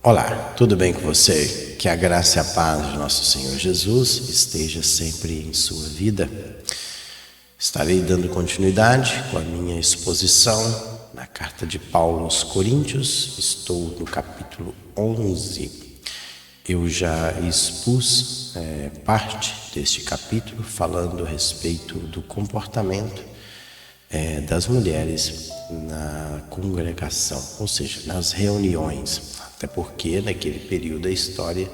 Olá, tudo bem com você? Que a graça e a paz de nosso Senhor Jesus esteja sempre em sua vida. Estarei dando continuidade com a minha exposição na carta de Paulo aos Coríntios. Estou no capítulo 11. Eu já expus parte deste capítulo falando a respeito do comportamento das mulheres na congregação, ou seja, nas reuniões. Até porque naquele período da história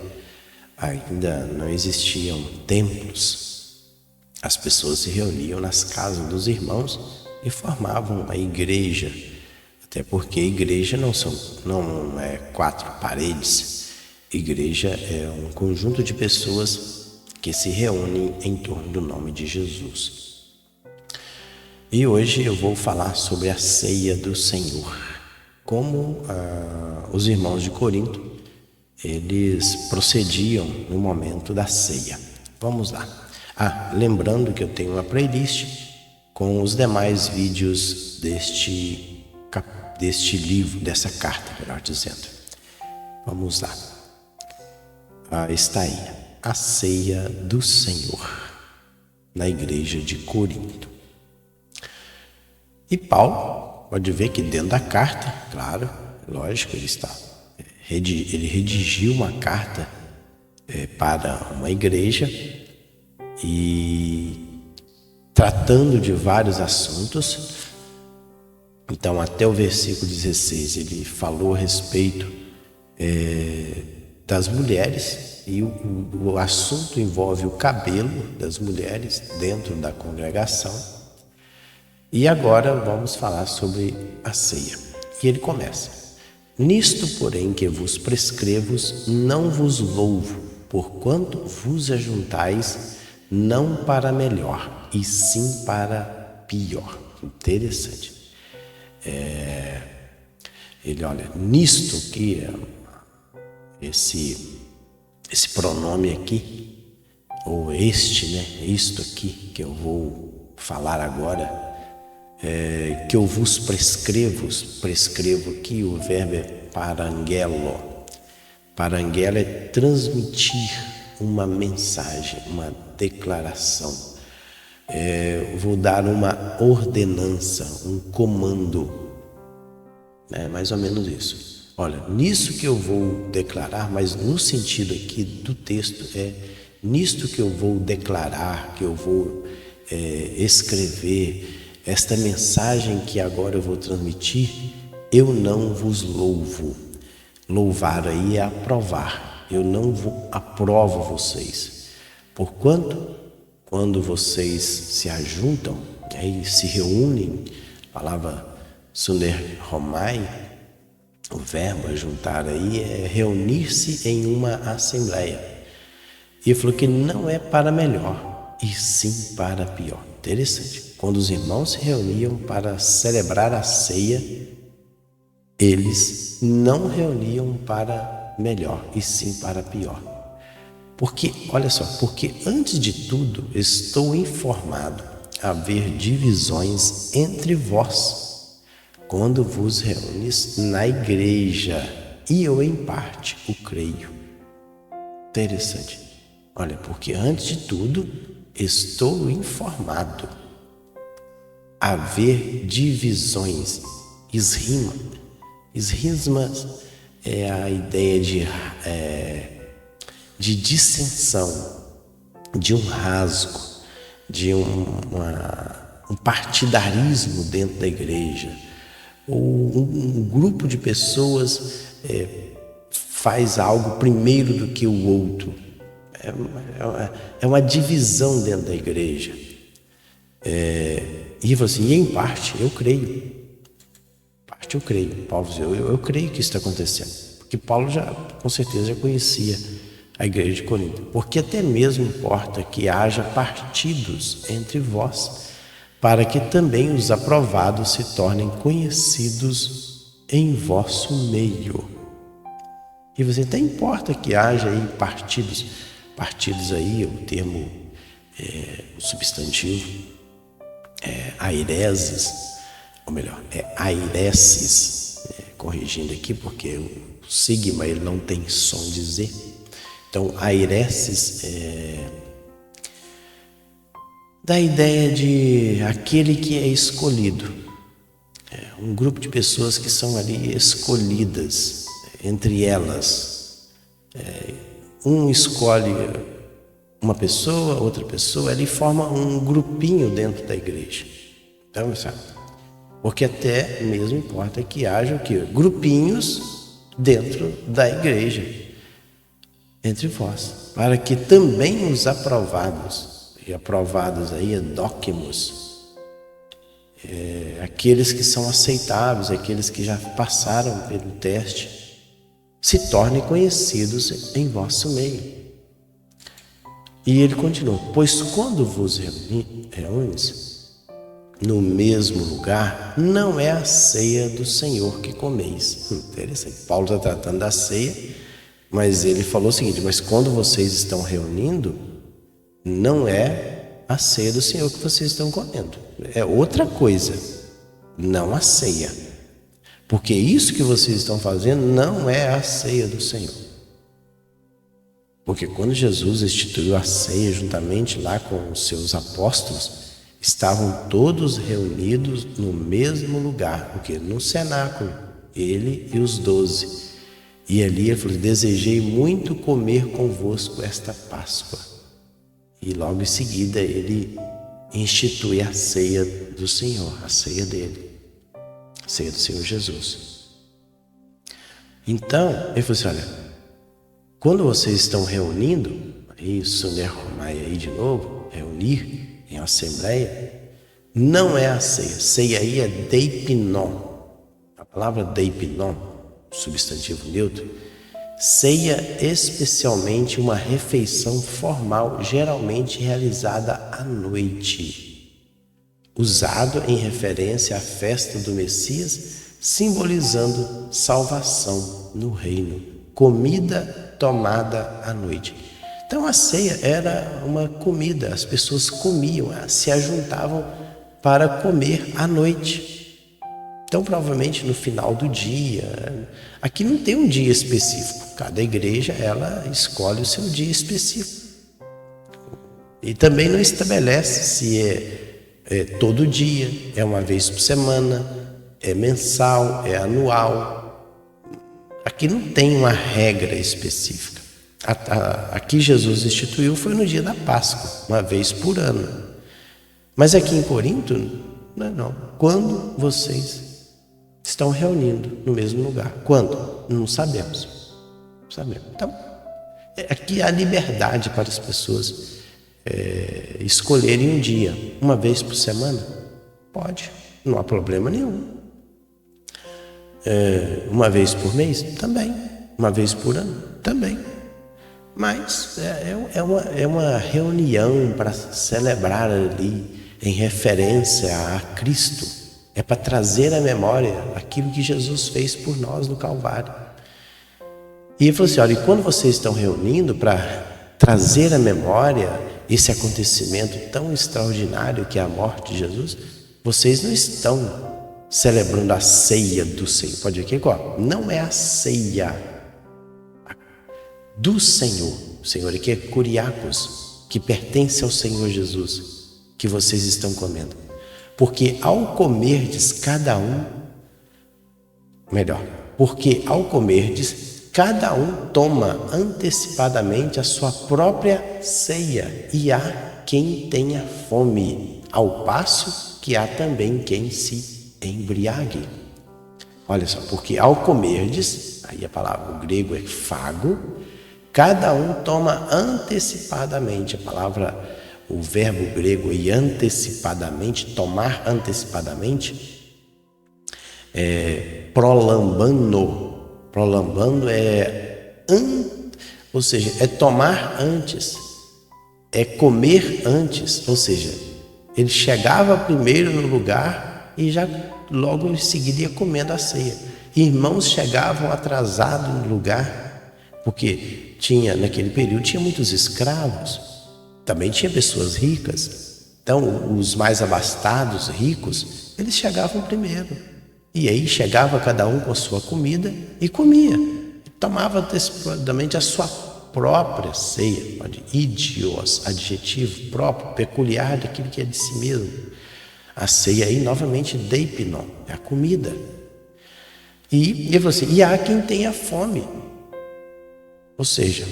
ainda não existiam templos. As pessoas se reuniam nas casas dos irmãos e formavam uma igreja. Até porque igreja não é quatro paredes. Igreja é um conjunto de pessoas que se reúnem em torno do nome de Jesus. E hoje eu vou falar sobre a ceia do Senhor. Como os irmãos de Corinto, eles procediam no momento da ceia. Vamos lá. Lembrando que eu tenho uma playlist com os demais vídeos deste livro, dessa carta, melhor dizendo. Vamos lá. Está aí, a ceia do Senhor, na igreja de Corinto. E Paulo, pode ver que dentro da carta, claro, lógico, ele redigiu uma carta para uma igreja e tratando de vários assuntos. Então, até o versículo 16, ele falou a respeito das mulheres e o assunto envolve o cabelo das mulheres dentro da congregação. E agora vamos falar sobre a ceia. E ele começa: nisto, porém, que vos prescrevo, não vos louvo, porquanto vos ajuntais não para melhor, e sim para pior. Interessante. Ele olha, nisto que esse pronome aqui, ou isto aqui que eu vou falar agora, que eu vos prescrevo aqui, o verbo é parangelo. Parangelo é transmitir uma mensagem, uma declaração. Vou dar uma ordenança, um comando. Mais ou menos isso. Olha, nisso que eu vou declarar, mas no sentido aqui do texto nisto que eu vou declarar, que eu vou escrever, esta mensagem que agora eu vou transmitir, eu não vos louvo. Louvar aí é aprovar. Eu não aprovo vocês. Porquanto, quando vocês se ajuntam e se reúnem, a palavra sunerhomai, o verbo ajuntar aí é reunir-se em uma assembleia. E ele falou que não é para melhor, e sim para pior. Interessante. Quando os irmãos se reuniam para celebrar a ceia, eles não reuniam para melhor, e sim para pior. Porque, olha só, porque antes de tudo estou informado haver divisões entre vós, quando vos reunis na igreja, e eu em parte o creio. Interessante. Olha, porque antes de tudo estou informado haver divisões. Esrisma é a ideia de dissensão, de um rasgo, de um partidarismo dentro da igreja. Ou um grupo de pessoas faz algo primeiro do que o outro. É uma divisão dentro da igreja. E ele falou assim, e em parte eu creio. Parte eu creio. Paulo dizia, eu creio que isso está acontecendo. Porque Paulo com certeza já conhecia a igreja de Corinto. Porque até mesmo importa que haja partidos entre vós, para que também os aprovados se tornem conhecidos em vosso meio. E você até importa que haja aí partidos. Partidos aí, o termo, o substantivo, aireses, ou melhor, aireses, corrigindo aqui, porque o sigma, ele não tem som de Z. Então, aireses da ideia de aquele que é escolhido. Um grupo de pessoas que são ali escolhidas, entre elas. Um escolhe uma pessoa, outra pessoa, ele forma um grupinho dentro da igreja. Então, sabe? Porque até mesmo importa que haja o quê? Grupinhos dentro da igreja, entre vós, para que também os aprovados, e aprovados aí é dóquimos, aqueles que são aceitáveis, aqueles que já passaram pelo teste, se tornem conhecidos em vosso meio. E ele continuou: pois quando vos reúnes no mesmo lugar, não é a ceia do Senhor que comeis. Interessante. Paulo está tratando da ceia, mas ele falou o seguinte: mas quando vocês estão reunindo, não é a ceia do Senhor que vocês estão comendo. É outra coisa, não a ceia. Porque isso que vocês estão fazendo não é a ceia do Senhor. Porque quando Jesus instituiu a ceia juntamente lá com os seus apóstolos, estavam todos reunidos no mesmo lugar, porque no cenáculo, ele e os 12. E ali ele falou: desejei muito comer convosco esta Páscoa. E logo em seguida ele institui a ceia do Senhor, a ceia dele, a ceia do Senhor Jesus. Então, ele falou assim: olha, quando vocês estão reunindo, aí sunerromai aí de novo, reunir em assembleia, não é a ceia. Ceia aí é deipinon. A palavra deipinon, substantivo neutro, ceia especialmente uma refeição formal, geralmente realizada à noite, usado em referência à festa do Messias, simbolizando salvação no reino. Comida tomada à noite. Então a ceia era uma comida, as pessoas comiam, se ajuntavam para comer à noite. Então provavelmente no final do dia, aqui não tem um dia específico, cada igreja ela escolhe o seu dia específico. E também não estabelece se é todo dia, é uma vez por semana, é mensal, é anual. Aqui não tem uma regra específica. Aqui Jesus instituiu foi no dia da Páscoa, uma vez por ano. Mas aqui em Corinto, não. Quando vocês estão reunindo no mesmo lugar? Quando? Não sabemos. Então, aqui há liberdade para as pessoas escolherem um dia. Uma vez por semana? Pode, não há problema nenhum. Uma vez por mês? Também. Uma vez por ano? Também. Mas é uma reunião para celebrar ali em referência a Cristo. É para trazer à memória aquilo que Jesus fez por nós no Calvário. E ele falou assim: olha, e quando vocês estão reunindo para trazer à memória esse acontecimento tão extraordinário que é a morte de Jesus, vocês não estão celebrando a ceia do Senhor. Pode ver aqui, ó. Não é a ceia do Senhor. O Senhor aqui é Kuriakos, que pertence ao Senhor Jesus, que vocês estão comendo. Porque ao comerdes cada um cada um toma antecipadamente a sua própria ceia, e há quem tenha fome, ao passo que há também quem se embriague. Olha só, porque ao comerdes, aí a palavra, o grego é fago, cada um toma antecipadamente. O verbo grego aí, antecipadamente, tomar antecipadamente, prolambando. Prolambando ou seja, é tomar antes, é comer antes, ou seja, ele chegava primeiro no lugar e já logo em seguida ia comendo a ceia. Irmãos chegavam atrasados no lugar, porque naquele período tinha muitos escravos, também tinha pessoas ricas. Então os mais abastados, ricos, eles chegavam primeiro, e aí chegava cada um com a sua comida e comia. tomava despreocupadamente a sua própria ceia, idios, adjetivo próprio, peculiar daquilo que é de si mesmo. A ceia aí, novamente, deipinon, é a comida. E ele falou assim, e há quem tenha fome. Ou seja,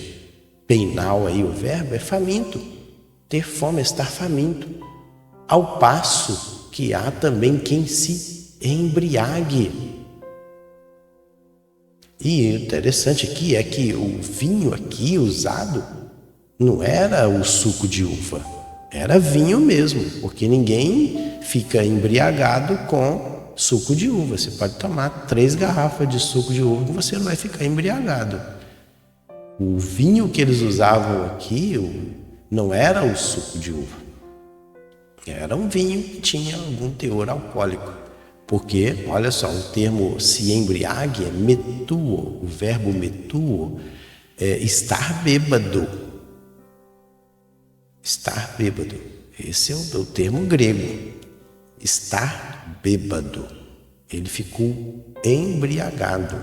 peinal aí, o verbo é faminto. Ter fome é estar faminto. Ao passo que há também quem se embriague. E interessante aqui é que o vinho aqui usado não era o suco de uva, era vinho mesmo, porque ninguém fica embriagado com suco de uva. Você pode tomar 3 garrafas de suco de uva que você não vai ficar embriagado. O vinho que eles usavam aqui não era o suco de uva, era um vinho que tinha algum teor alcoólico. Porque, olha só, o termo se embriague é metuo, o verbo metuo é estar bêbado. Estar bêbado. Esse é o termo grego. Estar bêbado. Ele ficou embriagado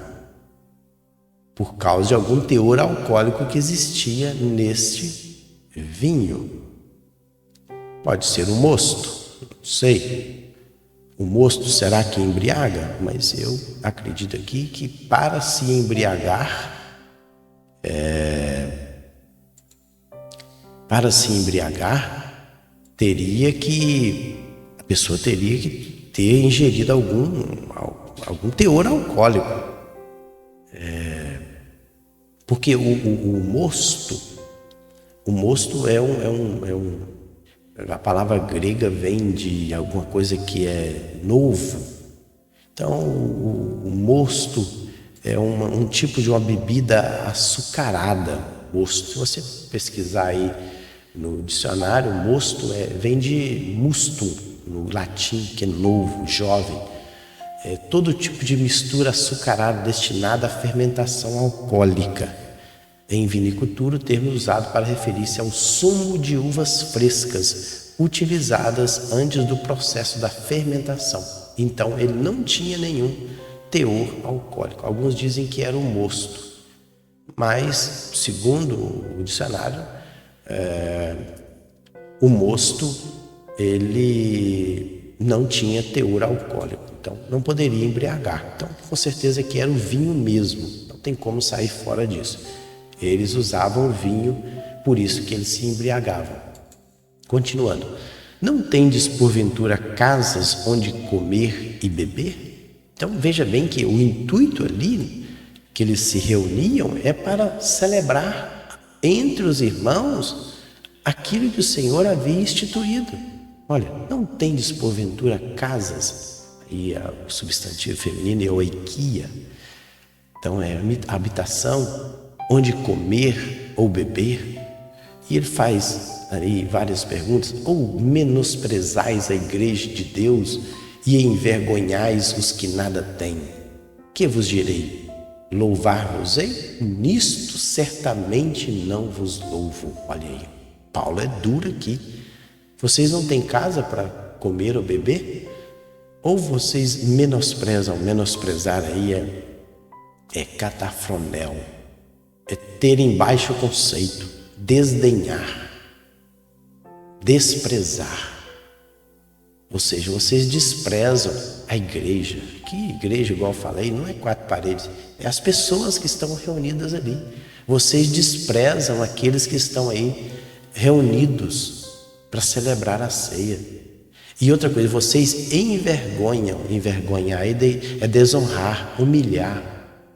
por causa de algum teor alcoólico que existia neste vinho. Pode ser um mosto, não sei. O mosto será que embriaga? Mas eu acredito aqui que para se embriagar, a pessoa teria que ter ingerido algum teor alcoólico. Porque o mosto a palavra grega vem de alguma coisa que é novo. Então, o mosto é um tipo de uma bebida açucarada. Mosto, se você pesquisar aí no dicionário, mosto vem de mustum, no latim, que é novo, jovem. É todo tipo de mistura açucarada destinada à fermentação alcoólica. Em vinicultura, o termo é usado para referir-se ao sumo de uvas frescas, utilizadas antes do processo da fermentação. Então, ele não tinha nenhum teor alcoólico. Alguns dizem que era o mosto, mas, segundo o dicionário, o mosto, ele não tinha teor alcoólico, então não poderia embriagar. Então, com certeza que era o vinho mesmo, não tem como sair fora disso. Eles usavam vinho, por isso que eles se embriagavam. Continuando. Não tendes, porventura, casas onde comer e beber? Então, veja bem que o intuito ali, que eles se reuniam, é para celebrar entre os irmãos aquilo que o Senhor havia instituído. Olha, não tendes, porventura, casas, e o substantivo feminino é oikia, então é habitação, onde comer ou beber. E ele faz aí várias perguntas. Ou menosprezais a igreja de Deus e envergonhais os que nada têm? Que vos direi? Louvar-vos-ei? Nisto certamente não vos louvo. Olha aí, Paulo é duro aqui. Vocês não têm casa para comer ou beber? Ou vocês menosprezam? Menosprezar aí é catafronel. É ter em baixo conceito, desdenhar, desprezar. Ou seja, vocês desprezam a igreja. Que igreja, igual eu falei, não é 4 paredes, é as pessoas que estão reunidas ali. Vocês desprezam aqueles que estão aí reunidos para celebrar a ceia. E outra coisa, vocês envergonham. Envergonhar é desonrar, humilhar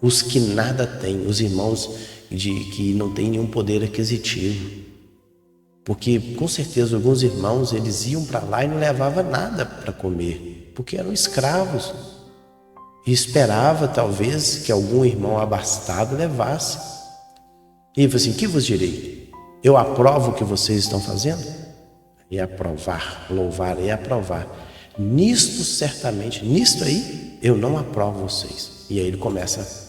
os que nada têm, os irmãos que não têm nenhum poder aquisitivo. Porque com certeza alguns irmãos, eles iam para lá e não levavam nada para comer, porque eram escravos. E esperava talvez que algum irmão abastado levasse. E ele falou assim, que vos direi? Eu aprovo o que vocês estão fazendo? E aprovar, louvar e aprovar. Nisto certamente, nisto aí, eu não aprovo vocês. E aí ele começa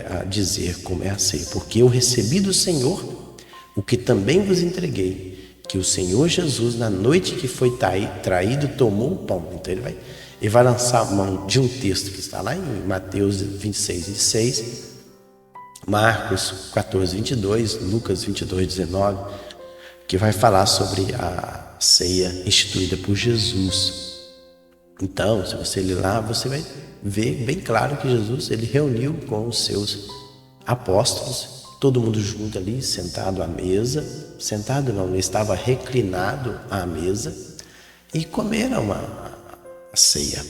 a dizer como é a ceia. Porque eu recebi do Senhor o que também vos entreguei, que o Senhor Jesus, na noite que foi traído, tomou o pão. Então ele vai lançar a mão de um texto que está lá em Mateus 26:6, Marcos 14, 22, Lucas 22, 19, que vai falar sobre a ceia instituída por Jesus. Então, se você ler lá, você vai ver bem claro que Jesus, ele reuniu com os seus apóstolos, todo mundo junto ali, sentado à mesa, sentado não, ele estava reclinado à mesa, e comeram a ceia.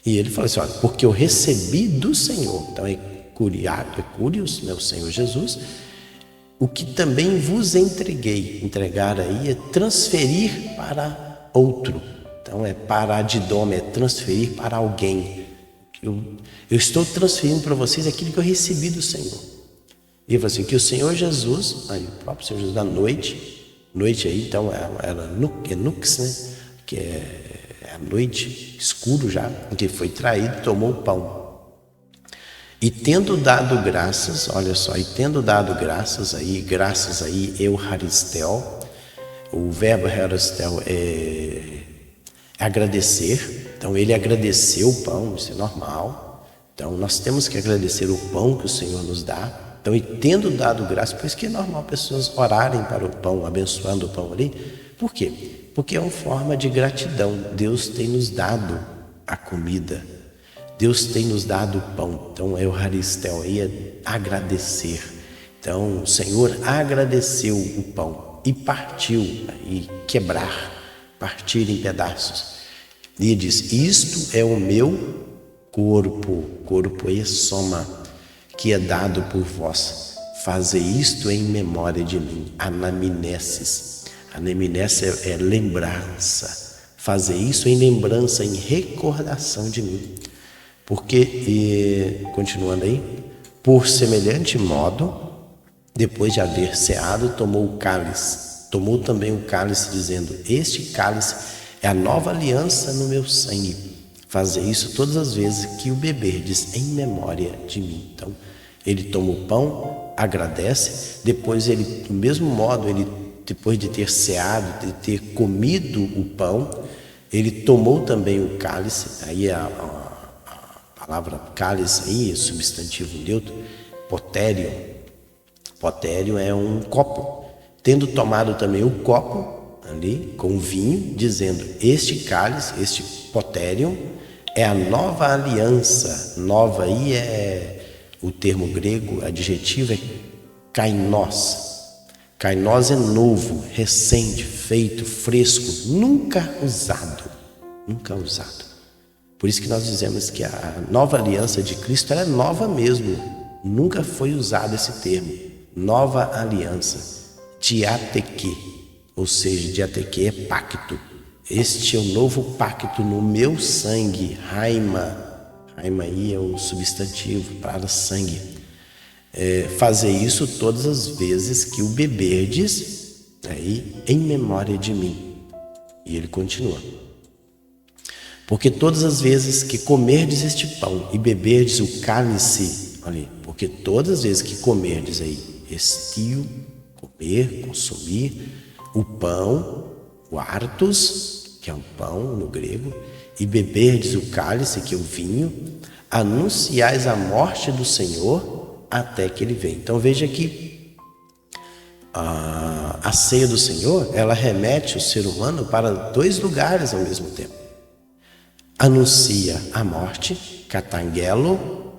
E ele falou assim, olha, porque eu recebi do Senhor, então é curios, meu Senhor Jesus, o que também vos entreguei. Entregar aí é transferir para outro. Então é paradidome, é transferir para alguém. Eu estou transferindo para vocês aquilo que eu recebi do Senhor. E ele falou assim, que o Senhor Jesus, aí o próprio Senhor Jesus, na noite aí, então era nux, né? Que é a noite, escuro já, em que foi traído, tomou o pão. E tendo dado graças, olha só, graças aí, Eucharistel, o verbo Eucharistel é agradecer, então ele agradeceu o pão, isso é normal, então nós temos que agradecer o pão que o Senhor nos dá, então e tendo dado graças, por isso que é normal pessoas orarem para o pão, abençoando o pão ali, por quê? Porque é uma forma de gratidão, Deus tem nos dado a comida, Deus tem nos dado o pão, então é Eucharistel, aí é agradecer. Então o Senhor agradeceu o pão e partiu, e partir em pedaços. E ele diz, isto é o meu corpo é soma, que é dado por vós. Fazer isto em memória de mim, anamnesis. Anamnesis é lembrança. Fazer isso em lembrança, em recordação de mim. Porque, continuando aí, por semelhante modo, depois de haver ceado, tomou também o cálice, dizendo, este cálice é a nova aliança no meu sangue. Fazer isso todas as vezes que o beberdes em memória de mim. Então, ele toma o pão, agradece, depois ele, do mesmo modo, ele, depois de ter ceado, de ter comido o pão, ele tomou também o cálice, aí a palavra cálice aí, substantivo neutro, potério. Potério é um copo. Tendo tomado também o copo ali com vinho, dizendo, este cálice, este potério, é a nova aliança. Nova aí é o termo grego, adjetivo é kainos. Kainos é novo, recente, feito, fresco, nunca usado. Nunca usado. Por isso que nós dizemos que a nova aliança de Cristo ela é nova mesmo. Nunca foi usado esse termo. Nova aliança. Diateque. Ou seja, diateque é pacto. Este é o novo pacto no meu sangue. Raima. Raima aí é o substantivo para sangue. Fazer isso todas as vezes que o beberdes aí, em memória de mim. E ele continua. Porque todas as vezes que comerdes este pão e beberdes o cálice, olha aí, porque todas as vezes que comerdes aí, estio, comer, consumir, o pão, o artos, que é um pão no grego, e beberdes o cálice, que é o vinho, anunciais a morte do Senhor até que ele venha. Então veja que a ceia do Senhor, ela remete o ser humano para dois lugares ao mesmo tempo. Anuncia a morte, catangelo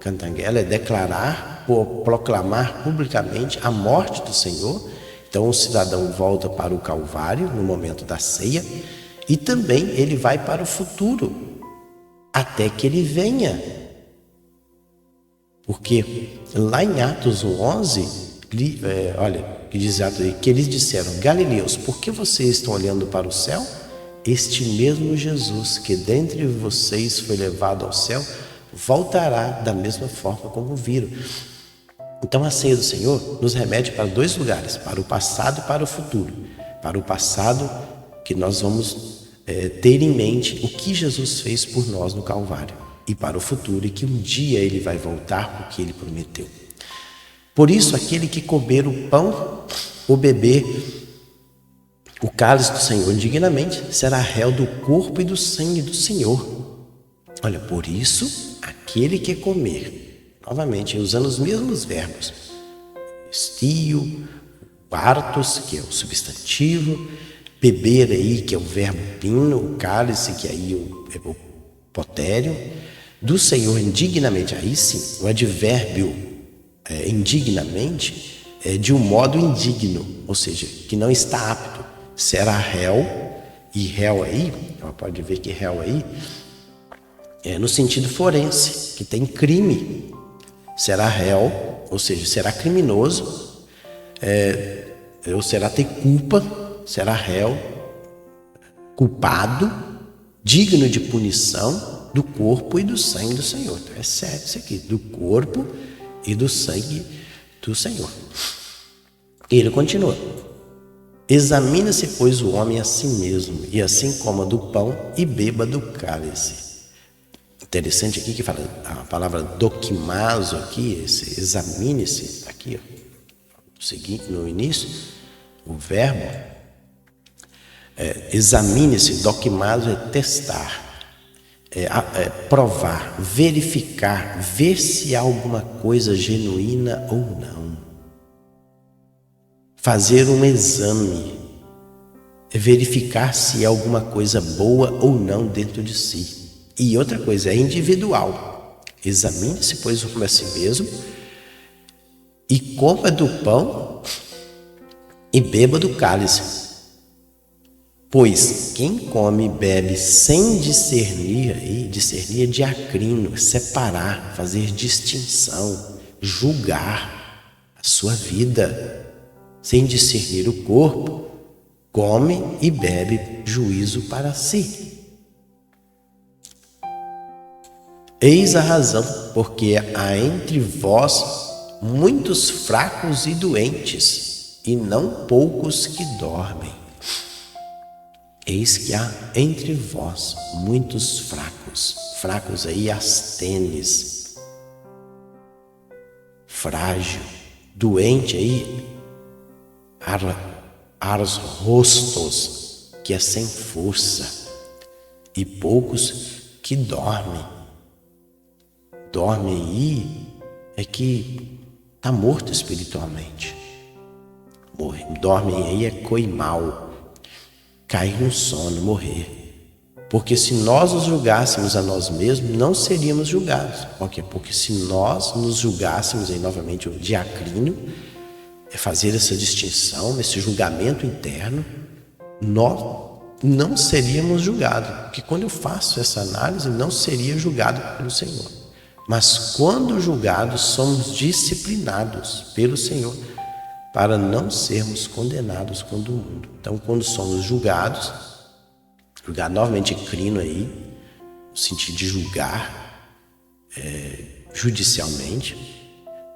é declarar ou proclamar publicamente a morte do Senhor. Então o cidadão volta para o Calvário no momento da ceia e também ele vai para o futuro até que ele venha. Porque lá em Atos 11, olha, que diz que eles disseram, Galileus, por que vocês estão olhando para o céu? Este mesmo Jesus que dentre vocês foi levado ao céu, voltará da mesma forma como viram. Então a ceia do Senhor nos remete para dois lugares, para o passado e para o futuro. Para o passado, que nós vamos ter em mente o que Jesus fez por nós no Calvário. E para o futuro, e que um dia ele vai voltar porque ele prometeu. Por isso, aquele que comer o pão ou beber o cálice do Senhor indignamente será réu do corpo e do sangue do Senhor. Olha, por isso, aquele que comer, novamente, usando os mesmos verbos, estio, quartos, que é o substantivo, beber aí, que é o verbo pino, o cálice, que aí é o potério, do Senhor indignamente, aí sim, o advérbio indignamente é de um modo indigno, ou seja, que não está apto, será réu, e réu aí, ela pode ver que réu aí é no sentido forense, que tem crime, será réu, ou seja, será criminoso, ou será ter culpa, será réu, culpado, digno de punição do corpo e do sangue do Senhor. Então é sério isso aqui, do corpo e do sangue do Senhor. Ele continua: examina-se, pois, o homem a si mesmo, e assim coma do pão e beba do cálice. Interessante aqui que fala a palavra doquimazo aqui, esse examine-se, aqui, ó, seguinte, no início, o verbo examine-se, doquimazo é testar, provar, verificar, ver se há alguma coisa genuína ou não. Fazer um exame, verificar se há alguma coisa boa ou não dentro de si. E outra coisa, é individual. Examine-se, pois, o homem a si mesmo, e coma do pão e beba do cálice. Pois quem come e bebe sem discernir, discernir é diacrino, separar, fazer distinção, julgar a sua vida, sem discernir o corpo, come e bebe juízo para si. Eis a razão, porque há entre vós muitos fracos e doentes, e não poucos que dormem. Eis que há entre vós muitos fracos, fracos aí, astênis, frágil, doente aí, ars rostos, que é sem força, e poucos que dormem. Dorme aí é que está morto espiritualmente. Dorme aí é coimal, cair no sono, morrer. Porque se nós nos julgássemos a nós mesmos, não seríamos julgados. Por quê? Porque se nós nos julgássemos, aí novamente o diacrino, é fazer essa distinção, esse julgamento interno, nós não seríamos julgados. Porque quando eu faço essa análise, não seria julgado pelo Senhor. Mas quando julgados, somos disciplinados pelo Senhor para não sermos condenados com o mundo. Então, quando somos julgados, julgar novamente crino aí, no sentido de julgar judicialmente,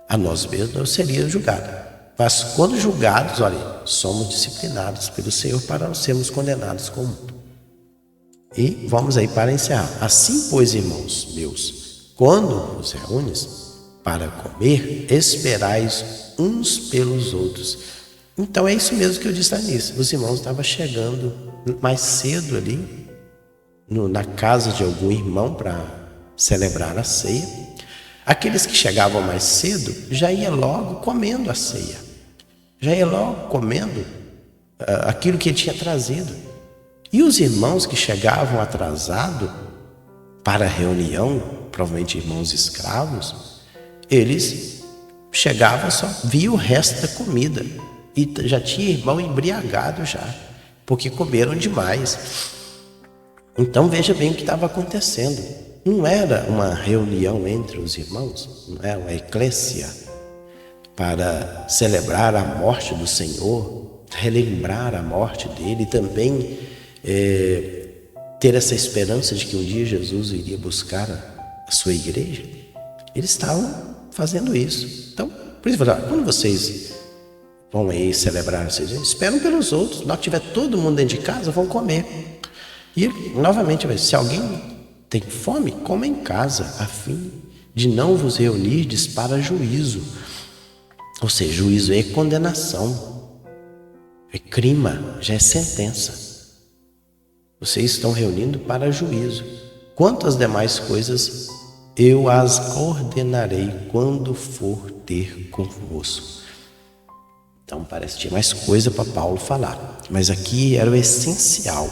a nós mesmos não seria julgado. Mas quando julgados, olha, somos disciplinados pelo Senhor para não sermos condenados com o mundo. E vamos aí para encerrar. Assim, pois, irmãos meus, quando vos reúnes para comer, esperais uns pelos outros. Então é isso mesmo que eu disse nisso. Os irmãos estavam chegando mais cedo ali na casa de algum irmão para celebrar a ceia. Aqueles que chegavam mais cedo já iam logo comendo a ceia, já iam logo comendo aquilo que ele tinha trazido. E os irmãos que chegavam atrasados para a reunião, provavelmente irmãos escravos, eles chegavam, só via o resto da comida e já tinha irmão embriagado já, porque comeram demais. Então veja bem o que estava acontecendo. Não era uma reunião entre os irmãos, não era uma eclésia para celebrar a morte do Senhor, relembrar a morte dele e também ter essa esperança de que um dia Jesus iria buscar a sua igreja. Eles estavam fazendo isso. Então, por isso, quando vocês vão aí celebrar a ceia, esperam pelos outros. Na hora que tiver todo mundo dentro de casa, vão comer. E, novamente, se alguém tem fome, coma em casa, a fim de não vos reunirdes para juízo. Ou seja, juízo é condenação, é crima, já é sentença. Vocês estão reunindo para juízo. Quanto às demais coisas, eu as ordenarei quando for ter convosco. Então parece que tinha mais coisa para Paulo falar. Mas aqui era o essencial.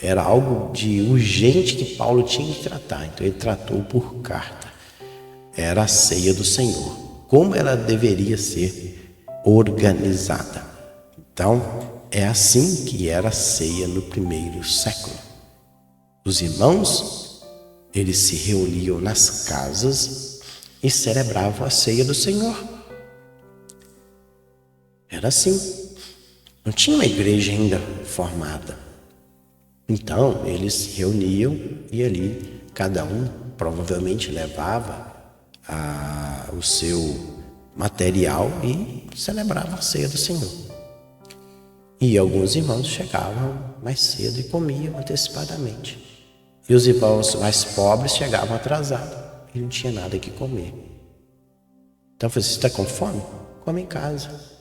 Era algo de urgente que Paulo tinha que tratar. Então ele tratou por carta. Era a ceia do Senhor. Como ela deveria ser organizada. Então é assim que era a ceia no primeiro século. Os irmãos, eles se reuniam nas casas e celebravam a ceia do Senhor. Era assim. Não tinha uma igreja ainda formada. Então, eles se reuniam e ali cada um provavelmente levava o seu material e celebrava a ceia do Senhor. E alguns irmãos chegavam mais cedo e comiam antecipadamente. E os irmãos mais pobres chegavam atrasados e não tinha nada que comer. Então, você está com fome? Come em casa.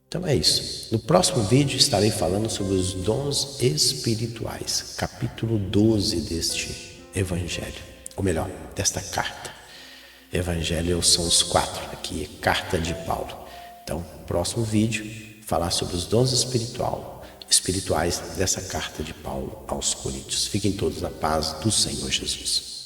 Então é isso. No próximo vídeo estarei falando sobre os dons espirituais, capítulo 12 deste evangelho, ou melhor, desta carta. Evangelho são os 4, aqui é carta de Paulo. Então, próximo vídeo, falar sobre os dons espirituais dessa carta de Paulo aos Coríntios. Fiquem todos na paz do Senhor Jesus.